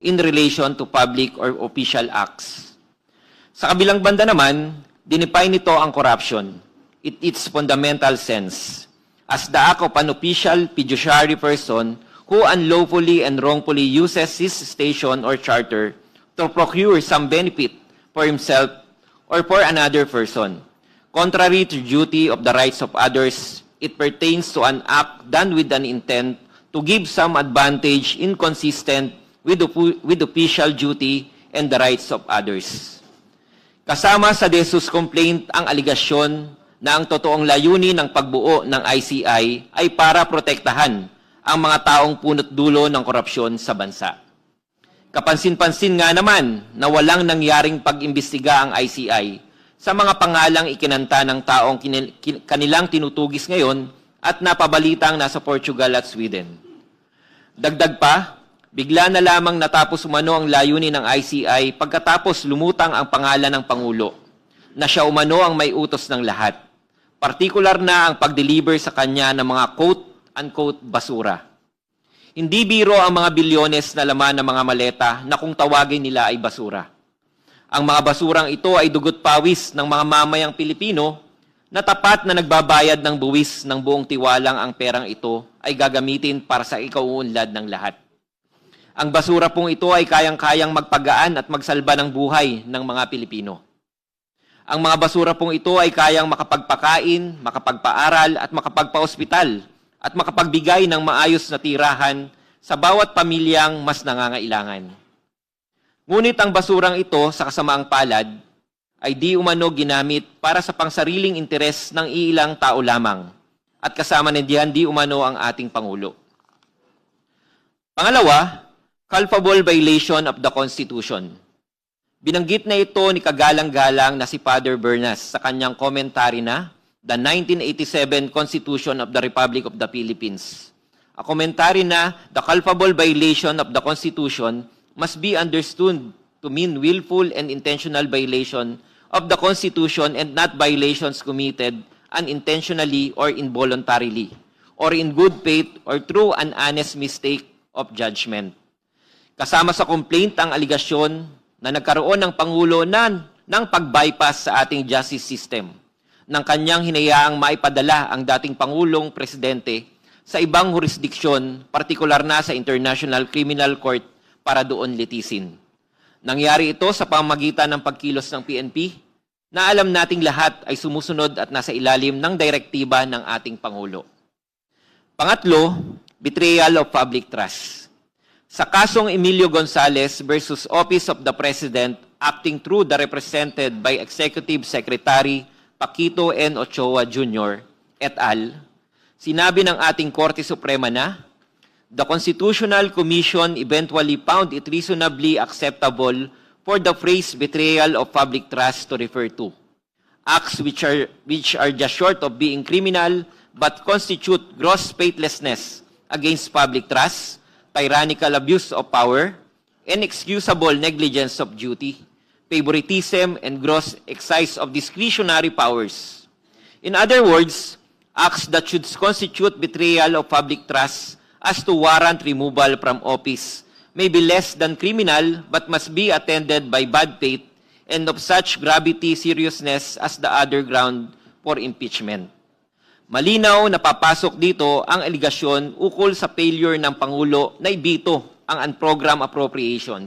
in relation to public or official acts. Sa kabilang banda naman, dinefine nito ang corruption in its fundamental sense as the act of an official fiduciary person who unlawfully and wrongfully uses his station or charter to procure some benefit for himself or for another person. Contrary to duty of the rights of others, it pertains to an act done with an intent to give some advantage inconsistent with official duty and the rights of others. Kasama sa desus complaint ang aligasyon na ang totoong layunin ng pagbuo ng ICI ay para protektahan ang mga taong punot dulo ng korupsyon sa bansa. Kapansin-pansin nga naman na walang nangyaring pag-imbestiga ang ICI sa mga pangalang ikinanta ng taong kanilang tinutugis ngayon at napabalitang nasa Portugal at Sweden. Dagdag pa, bigla na lamang natapos umano ang layunin ng ICI pagkatapos lumutang ang pangalan ng Pangulo na siya umano ang may utos ng lahat. Partikular na ang pag-deliver sa kanya ng mga quote-unquote basura. Hindi biro ang mga bilyones na laman ng mga maleta na kung tawagin nila ay basura. Ang mga basurang ito ay dugot pawis ng mga mamayang Pilipino na tapat na nagbabayad ng buwis ng buong tiwalang ang perang ito ay gagamitin para sa ikauunlad ng lahat. Ang basura pong ito ay kayang-kayang magpagaan at magsalba ng buhay ng mga Pilipino. Ang mga basura pong ito ay kayang makapagpakain, makapagpaaral at makapagpa-ospital at makapagbigay ng maayos na tirahan sa bawat pamilyang mas nangangailangan. Ngunit ang basurang ito sa kasamaang palad ay di umano ginamit para sa pangsariling interes ng iilang tao lamang at kasama na diyan di umano ang ating Pangulo. Pangalawa, culpable violation of the Constitution. Binanggit na ito ni kagalang-galang na si Father Bernas sa kanyang komentary na The 1987 Constitution of the Republic of the Philippines. A commentary na the culpable violation of the Constitution must be understood to mean willful and intentional violation of the Constitution and not violations committed unintentionally or involuntarily, or in good faith or through an honest mistake of judgment. Kasama sa complaint ang aligasyon na nagkaroon ng Pangulo ng pag-bypass sa ating justice system ng kanyang hinayaang maipadala ang dating Pangulong Presidente sa ibang jurisdiksyon, partikular na sa International Criminal Court para doon litisin. Nangyari ito sa pamamagitan ng pagkilos ng PNP na alam nating lahat ay sumusunod at nasa ilalim ng direktiba ng ating Pangulo. Pangatlo, betrayal of public trust. Sa kasong Emilio Gonzales versus Office of the President acting through the represented by Executive Secretary Paquito N. Ochoa Jr. et al., sinabi ng ating Korte Suprema na the Constitutional Commission eventually found it reasonably acceptable for the phrase betrayal of public trust to refer to acts which are just short of being criminal but constitute gross faithlessness against public trust, tyrannical abuse of power, inexcusable negligence of duty, favoritism, and gross exercise of discretionary powers. In other words, acts that should constitute betrayal of public trust as to warrant removal from office may be less than criminal but must be attended by bad faith and of such gravity, seriousness as the other ground for impeachment. Malinaw na papasok dito ang aligasyon ukol sa failure ng Pangulo na ibito ang unprogrammed appropriations